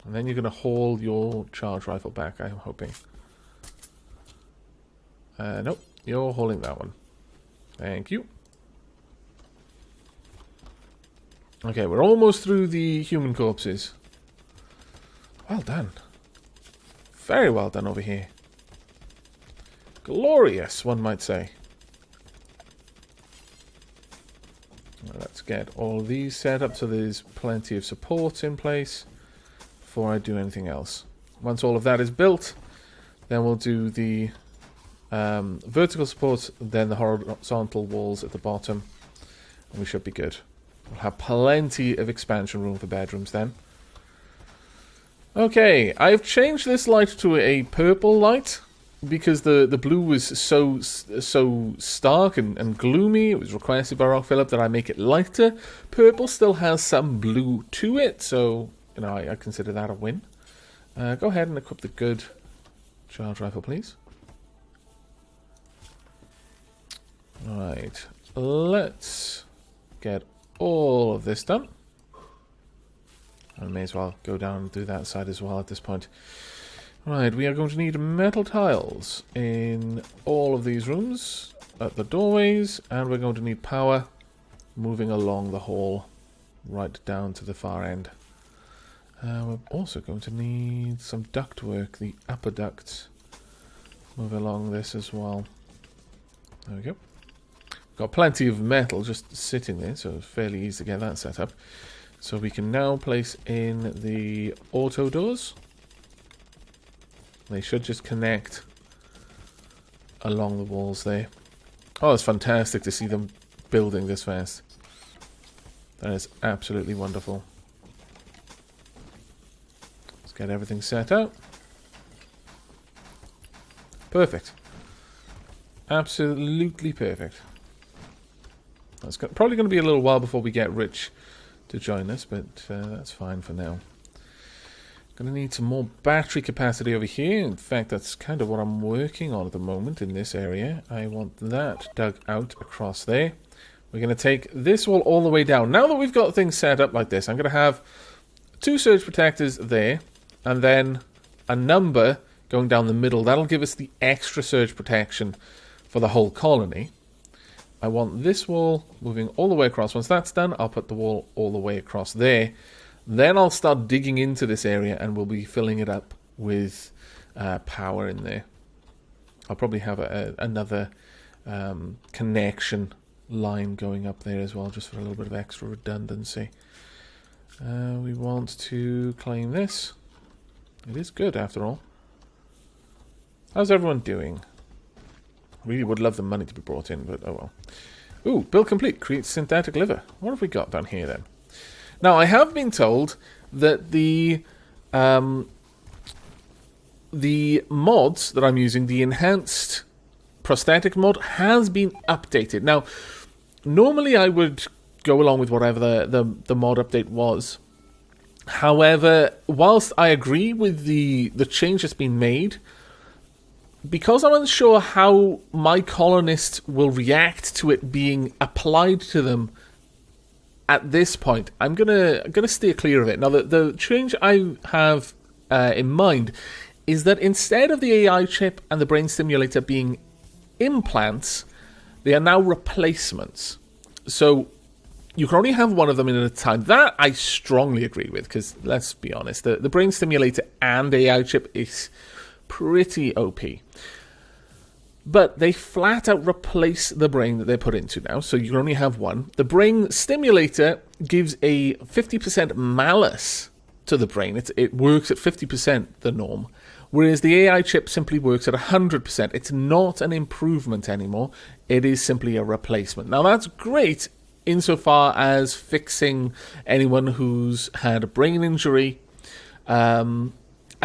And then you're going to haul your charge rifle back, I'm hoping. Nope, you're hauling that one. Thank you. Okay, we're almost through the human corpses. Well done. Very well done over here. Glorious, one might say. Let's get all these set up so there's plenty of supports in place before I do anything else. Once all of that is built, then we'll do the vertical supports, then the horizontal walls at the bottom, and we should be good. We'll have plenty of expansion room for bedrooms then. Okay, I've changed this light to a purple light because the blue was so stark and gloomy. It was requested by Rock Phillip that I make it lighter. Purple still has some blue to it, so you know I consider that a win. Go ahead and equip the good charge rifle, please. Alright, let's get all of this done. I may as well go down and do that side as well at this point. Right, we are going to need metal tiles in all of these rooms, at the doorways, and we're going to need power moving along the hall, right down to the far end. We're also going to need some ductwork, the upper ducts. Move along this as well. There we go. Got plenty of metal just sitting there, so it's fairly easy to get that set up. So we can now place in the auto doors. They should just connect along the walls there. Oh, it's fantastic to see them building this fast. That is absolutely wonderful. Let's get everything set out. Perfect. Absolutely perfect. It's probably going to be a little while before we get Rich to join us, but that's fine for now. Going to need some more battery capacity over here. In fact, that's kind of what I'm working on at the moment in this area. I want that dug out across there. We're going to take this wall all the way down. Now that we've got things set up like this, I'm going to have 2 surge protectors there, and then a number going down the middle. That'll give us the extra surge protection for the whole colony. I want this wall moving all the way across. Once that's done, I'll put the wall all the way across there. Then I'll start digging into this area and we'll be filling it up with power in there. I'll probably have another connection line going up there as well, just for a little bit of extra redundancy. We want to claim this. It is good after all. How's everyone doing? Really would love the money to be brought in, but oh well. Ooh, build complete. Create synthetic liver. What have we got down here then? Now, I have been told that the mods that I'm using, the enhanced prosthetic mod, has been updated. Now, normally I would go along with whatever the mod update was. However, whilst I agree with the change that's been made, because I'm unsure how my colonists will react to it being applied to them at this point, I'm gonna steer clear of it. Now, the change I have in mind is that instead of the AI chip and the brain stimulator being implants, they are now replacements. So you can only have one of them in at a time. That I strongly agree with, because let's be honest, the brain stimulator and AI chip is pretty OP. But they flat out replace the brain that they're put into now, so you can only have one. The brain stimulator gives a 50% malice to the brain. It works at 50%, the norm. Whereas the AI chip simply works at 100%. It's not an improvement anymore. It is simply a replacement. Now that's great insofar as fixing anyone who's had a brain injury.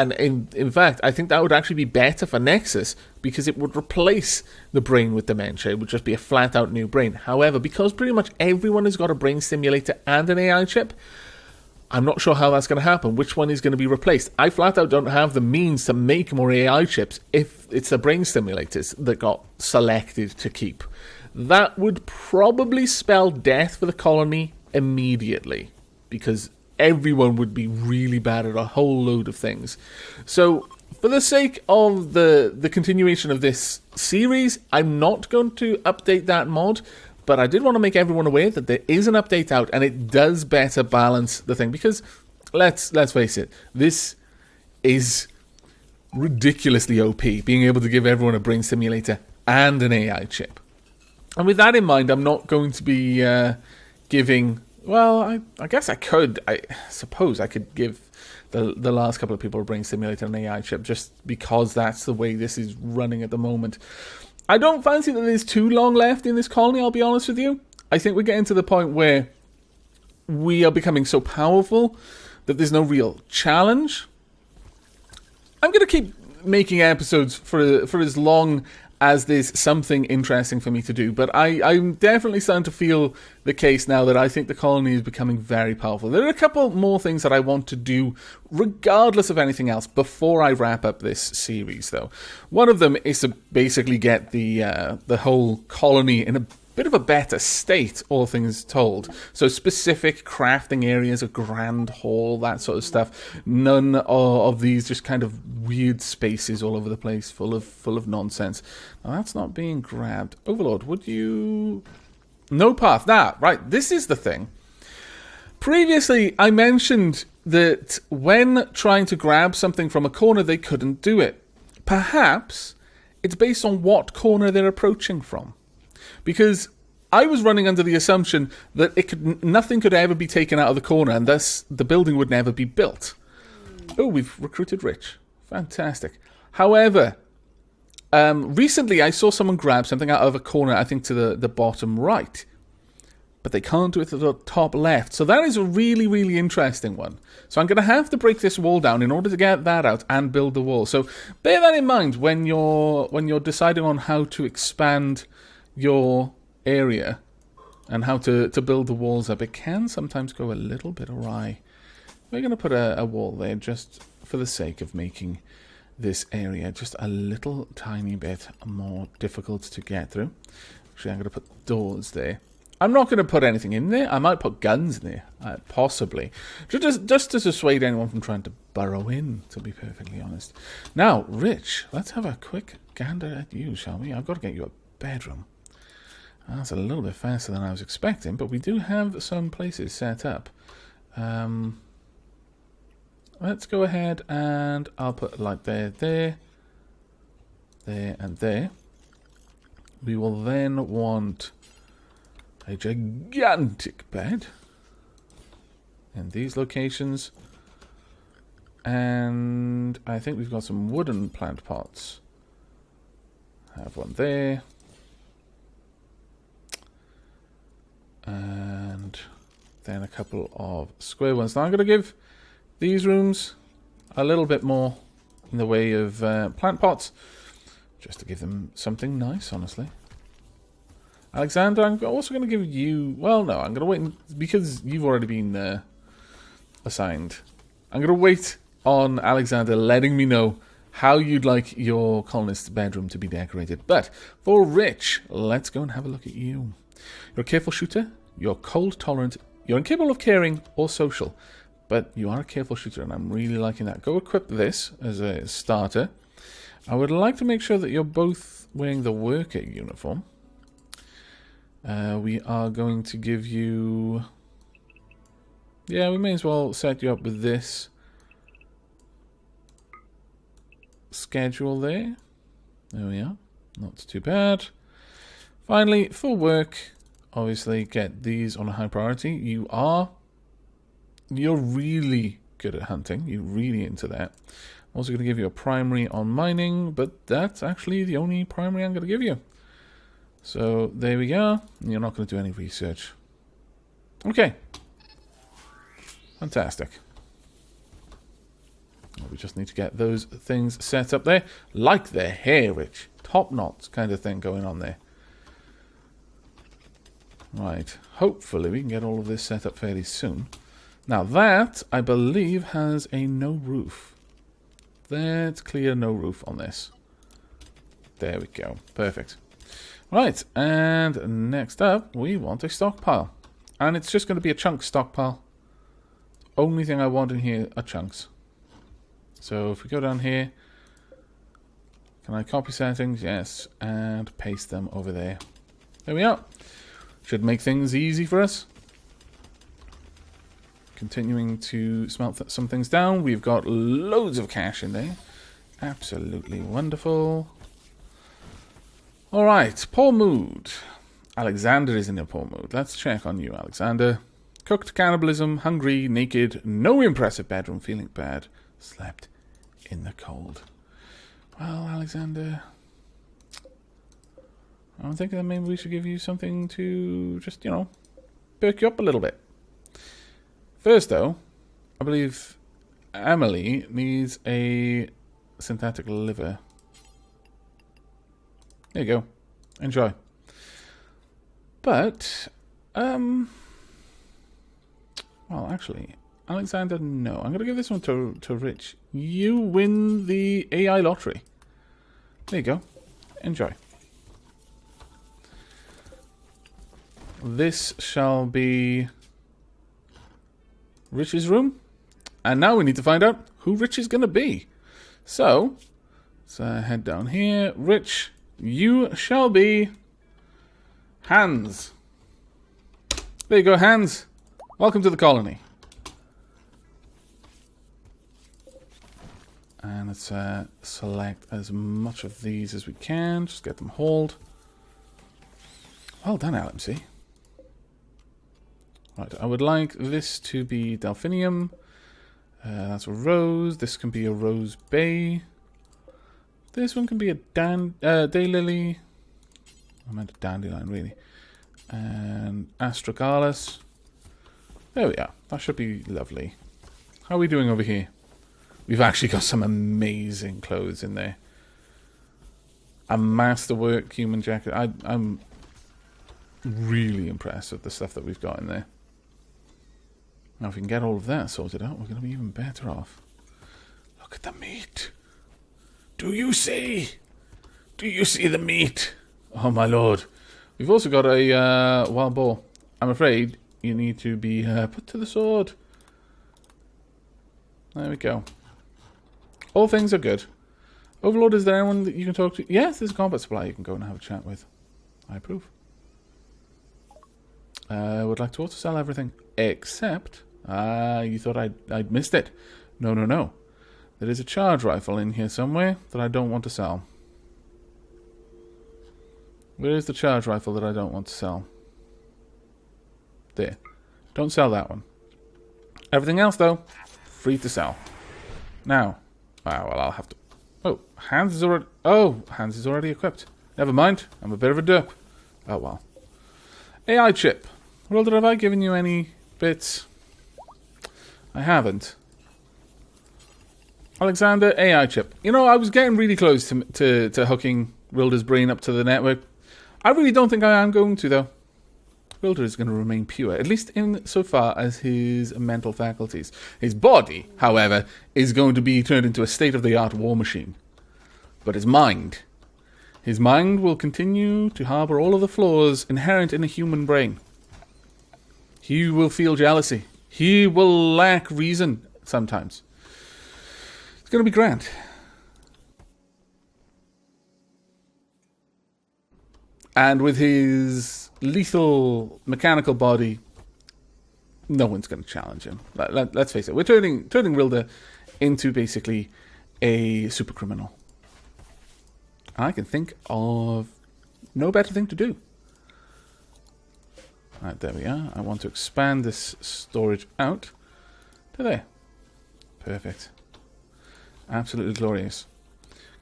And in fact, I think that would actually be better for Nexus, because it would replace the brain with dementia. It would just be a flat-out new brain. However, because pretty much everyone has got a brain stimulator and an AI chip, I'm not sure how that's going to happen. Which one is going to be replaced? I flat-out don't have the means to make more AI chips if it's the brain stimulators that got selected to keep. That would probably spell death for the colony immediately, because everyone would be really bad at a whole load of things. So, for the sake of the continuation of this series, I'm not going to update that mod, but I did want to make everyone aware that there is an update out, and it does better balance the thing, because let's face it, this is ridiculously OP, being able to give everyone a brain simulator and an AI chip. And with that in mind, I'm not going to be giving... Well, I guess I could. I suppose I could give the last couple of people a brain simulator and an AI chip, just because that's the way this is running at the moment. I don't fancy that there's too long left in this colony, I'll be honest with you. I think we're getting to the point where we are becoming so powerful that there's no real challenge. I'm going to keep making episodes for as long as there's something interesting for me to do. But I'm definitely starting to feel the case now that I think the colony is becoming very powerful. There are a couple more things that I want to do, regardless of anything else, before I wrap up this series, though. One of them is to basically get the whole colony in a bit of a better state, all things told. So specific crafting areas, a grand hall, that sort of stuff. None of these just kind of weird spaces all over the place, full of nonsense. Now that's not being grabbed. Overlord, would you... No path. Nah, right, this is the thing. Previously, I mentioned that when trying to grab something from a corner, they couldn't do it. Perhaps it's based on what corner they're approaching from. Because I was running under the assumption that nothing could ever be taken out of the corner, and thus the building would never be built. Oh, we've recruited Rich. Fantastic. However, recently I saw someone grab something out of a corner, I think to the bottom right. But they can't do it to the top left. So that is a really, really interesting one. So I'm going to have to break this wall down in order to get that out and build the wall. So bear that in mind when you're deciding on how to expand your area and how to build the walls up. It can sometimes go a little bit awry. We're going to put a wall there just for the sake of making this area just a little tiny bit more difficult to get through. Actually, I'm going to put doors there. I'm not going to put anything in there. I might put guns in there, possibly. Just to dissuade anyone from trying to burrow in, to be perfectly honest. Now, Rich, let's have a quick gander at you, shall we? I've got to get you a bedroom. That's a little bit faster than I was expecting, but we do have some places set up. Let's go ahead and I'll put like there, and there. We will then want a gigantic bed in these locations. And I think we've got some wooden plant pots. Have one there. And then a couple of square ones. Now I'm going to give these rooms a little bit more in the way of plant pots, just to give them something nice, honestly. Alexander, I'm also going to give you... Well, no, I'm going to wait, because you've already been assigned. I'm going to wait on Alexander letting me know how you'd like your colonist's bedroom to be decorated. But for Rich, let's go and have a look at you. You're a careful shooter, you're cold tolerant, you're incapable of caring or social, but you are a careful shooter, and I'm really liking that. Go equip this as a starter. I would like to make sure that you're both wearing the worker uniform. We are going to give you... Yeah, we may as well set you up with this schedule there. There we are. Not too bad. Finally, for work, obviously get these on a high priority. You're really good at hunting. You're really into that. I'm also going to give you a primary on mining, but that's actually the only primary I'm going to give you. So there we are. You're not going to do any research. Okay. Fantastic. We just need to get those things set up there. Like the hair, Rich. Top knot kind of thing going on there. Right, hopefully we can get all of this set up fairly soon. Now that, I believe, has a no roof. Let's clear no roof on this. There we go, perfect. Right, and next up, we want a stockpile. And it's just going to be a chunk stockpile. only thing I want in here are chunks. So if we go down here, can I copy settings? Yes, and paste them over there. There we are. Should make things easy for us. Continuing to smelt some things down. We've got loads of cash in there. Absolutely wonderful. Alright, poor mood. Alexander is in a poor mood. Let's check on you, Alexander. Cooked cannibalism, hungry, naked, no impressive bedroom, feeling bad, slept in the cold. Well, Alexander, I'm thinking that maybe we should give you something to just, you know, perk you up a little bit. First, though, I believe Emily needs a synthetic liver. There you go. Enjoy. But, well, actually, Alexander, no. I'm going to give this one to Rich. You win the AI lottery. There you go. Enjoy. This shall be Rich's room. And now we need to find out who Rich is going to be. So, let's head down here. Rich, you shall be Hans. There you go, Hans. Welcome to the colony. And let's select as much of these as we can. Just get them hauled. Well done, LMC. Right, I would like this to be Delphinium. That's a rose. This can be a rose bay. This one can be a daylily. I meant a dandelion, really. And astragalus. There we are. That should be lovely. How are we doing over here? We've actually got some amazing clothes in there. A masterwork human jacket. I'm really impressed with the stuff that we've got in there. Now if we can get all of that sorted out, we're going to be even better off. Look at the meat. Do you see? Do you see the meat? Oh my lord. We've also got a wild boar. I'm afraid you need to be put to the sword. There we go. All things are good. Overlord, is there anyone that you can talk to? Yes, there's a combat supply you can go and have a chat with. I approve. Would like to auto sell everything except you thought I'd missed it. No, no, no. There is a charge rifle in here somewhere that I don't want to sell. Where is the charge rifle that I don't want to sell? There. Don't sell that one. Everything else, though, free to sell. Now, well, I'll have to. Oh, Hans is already. Oh, Hans is already equipped. Never mind. I'm a bit of a derp. Oh well. AI chip. Rolder, have I given you any bits? I haven't. Alexander, AI chip. You know, I was getting really close to hooking Rilder's brain up to the network. I really don't think I am going to, though. Rilder is going to remain pure, at least in so far as his mental faculties. His body, however, is going to be turned into a state-of-the-art war machine. But his mind will continue to harbour all of the flaws inherent in a human brain. He will feel jealousy. He will lack reason sometimes. It's going to be grand. And with his lethal mechanical body, no one's going to challenge him. Let's face it. We're turning Rilder into basically a super criminal. I can think of no better thing to do. Right, there we are. I want to expand this storage out to there. Perfect. Absolutely glorious.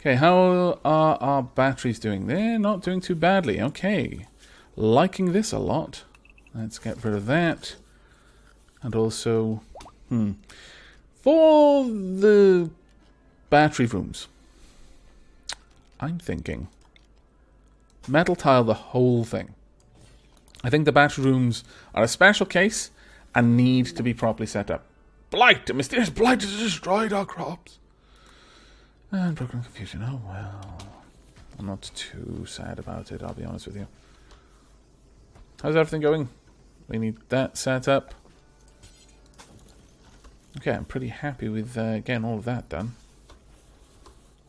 Okay, how are our batteries doing? They're not doing too badly. Okay. Liking this a lot. Let's get rid of that. And also, for the battery rooms, I'm thinking metal tile the whole thing. I think the battery rooms are a special case and need to be properly set up. Blight! A mysterious blight has destroyed our crops. And broken confusion. Oh, well. I'm not too sad about it, I'll be honest with you. How's everything going? We need that set up. Okay, I'm pretty happy with getting all of that done.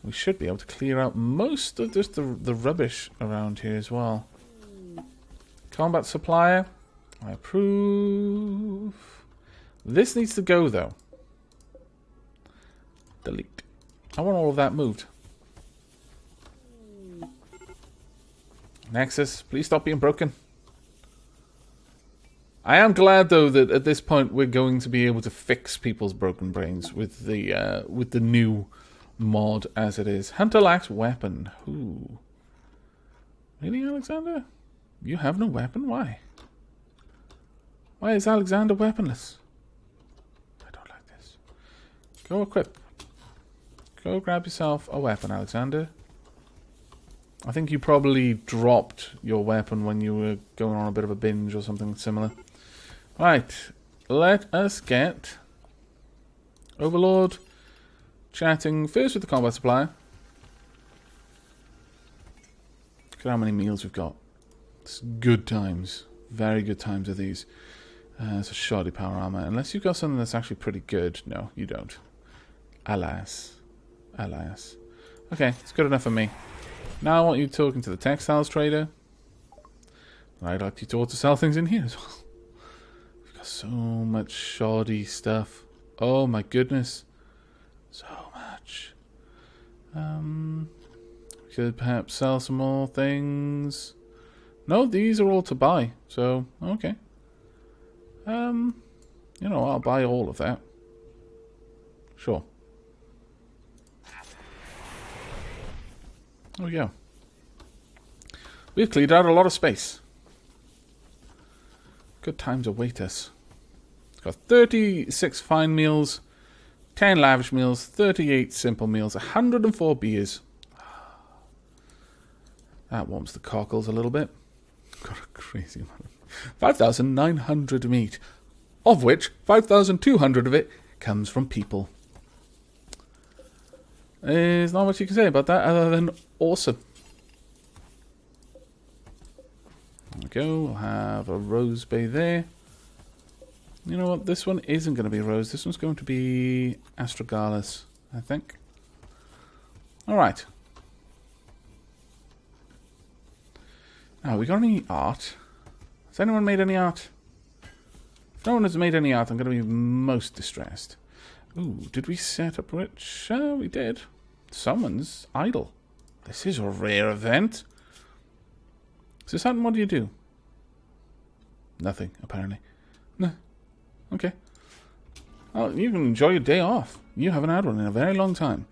We should be able to clear out most of just the rubbish around here as well. Combat supplier. I approve. This needs to go, though. Delete. I want all of that moved. Nexus, please stop being broken. I am glad, though, that at this point we're going to be able to fix people's broken brains with the new mod as it is. Hunter axe weapon. Ooh. Really, Alexander? You have no weapon? Why? Why is Alexander weaponless? I don't like this. Go equip. Go grab yourself a weapon, Alexander. I think you probably dropped your weapon when you were going on a bit of a binge or something similar. Right. Let us get Overlord chatting first with the combat supplier. Look at how many meals we've got. It's good times. Very good times of these. It's a shoddy power armor. Unless you've got something that's actually pretty good. No, you don't. Alas. Alas. Okay, it's good enough for me. Now I want you talking to the textiles trader. I'd like you to also sell things in here as well. We've got so much shoddy stuff. Oh my goodness. So much. We could perhaps sell some more things. No, these are all to buy. So, okay. You know, I'll buy all of that. Sure. There we go. We've cleared out a lot of space. Good times await us. It's got 36 fine meals, 10 lavish meals, 38 simple meals, 104 beers. That warms the cockles a little bit. Got a crazy amount. 5,900 meat, of which 5,200 of it comes from people. There's not much you can say about that other than awesome. There we go. We'll have a rose bay there. You know what? This one isn't going to be rose. This one's going to be astragalus, I think. Alright. Now, we got any art? Has anyone made any art? If no one has made any art, I'm going to be most distressed. Ooh, did we set up which? We did. Someone's idle. This is a rare event. Is this something? What do you do? Nothing, apparently. No. Okay. Well, you can enjoy your day off. You haven't had one in a very long time.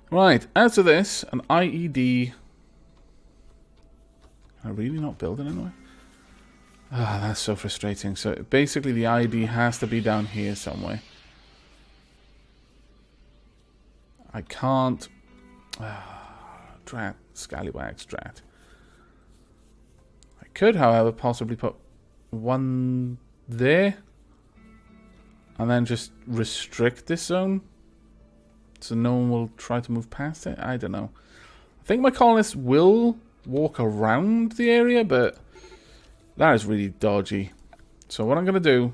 Right, as to this, an IED. Am I really not building anywhere? Ah, that's so frustrating. So basically the IED has to be down here somewhere. I can't... drat. Scallywags, drat. I could, however, possibly put one there. And then just restrict this zone. So no one will try to move past it. I don't know. I think my colonists will walk around the area, but that is really dodgy. So what I'm going to do,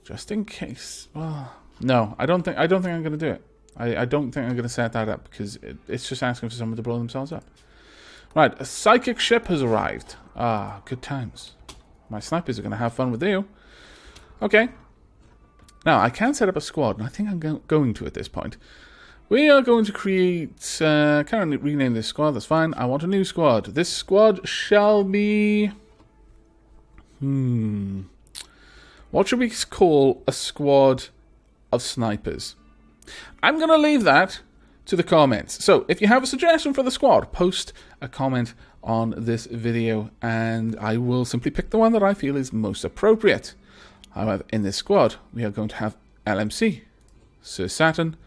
just in case... Well, no, I don't think I'm going to do it. I don't think I'm going to set that up because it's just asking for someone to blow themselves up. Right, a psychic ship has arrived. Ah, good times. My snipers are going to have fun with you. Okay. Now, I can set up a squad, and I think I'm going to at this point. We are going to create... can't rename this squad, that's fine. I want a new squad. This squad shall be... What should we call a squad of snipers? I'm going to leave that to the comments. So, if you have a suggestion for the squad, post a comment on this video, and I will simply pick the one that I feel is most appropriate. However, in this squad, we are going to have LMC, Sir Saturn,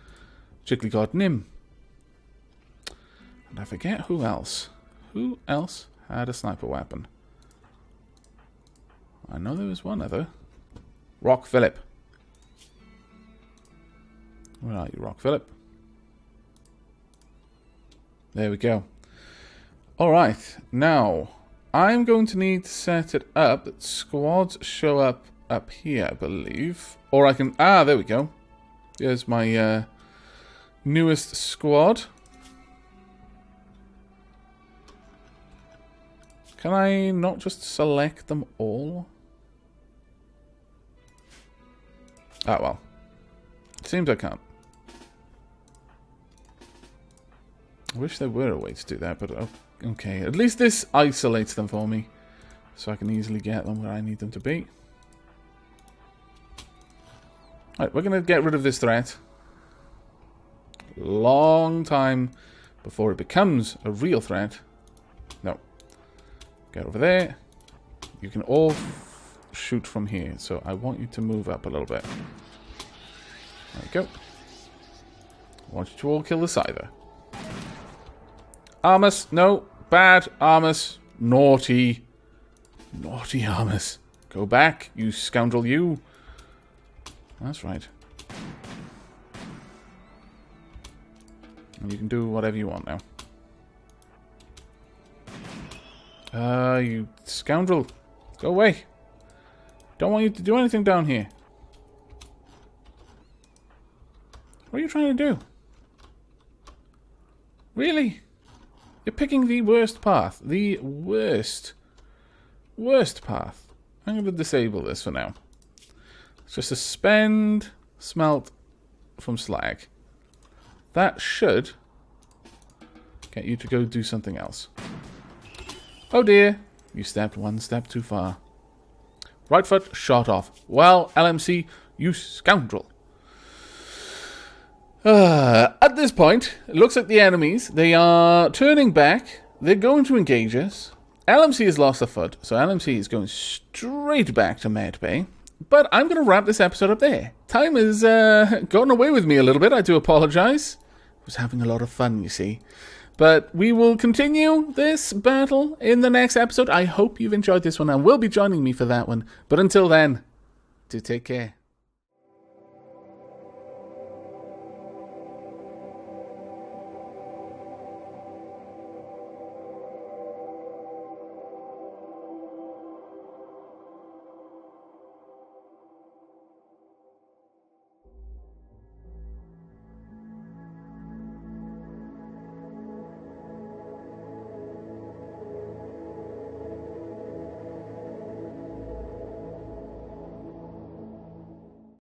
Jiggly God Nim, and I forget who else. Who else had a sniper weapon? I know there was one other. Rock Phillip. Where are you, Rock Phillip? There we go. Alright, now, I'm going to need to set it up that squads show up up here, I believe. Or I can... Ah, there we go. There's my newest squad. Can I not just select them all? Ah, well. It seems I can't. I wish there were a way to do that, but okay. At least this isolates them for me, so I can easily get them where I need them to be. Right, we're going to get rid of this threat. Long time before it becomes a real threat. No. Get over there. You can all shoot from here, so I want you to move up a little bit. There we go. I want you to all kill the Scyther. Armus, no. Bad. Armus. Naughty. Naughty Armus. Go back, you scoundrel, you. That's right. And you can do whatever you want now. You scoundrel. Go away. Don't want you to do anything down here. What are you trying to do? Really? You're picking the worst path. The worst. Worst path. I'm going to disable this for now. It's just suspend smelt from slag. That should get you to go do something else. Oh dear. You stepped one step too far. Right foot shot off. Well, LMC, you scoundrel. At this point, it looks like the enemies, they are turning back. They're going to engage us. LMC has lost a foot, so LMC is going straight back to Medbay. But I'm going to wrap this episode up there. Time has gotten away with me a little bit. I do apologize. I was having a lot of fun, you see. But we will continue this battle in the next episode. I hope you've enjoyed this one and will be joining me for that one. But until then, do take care.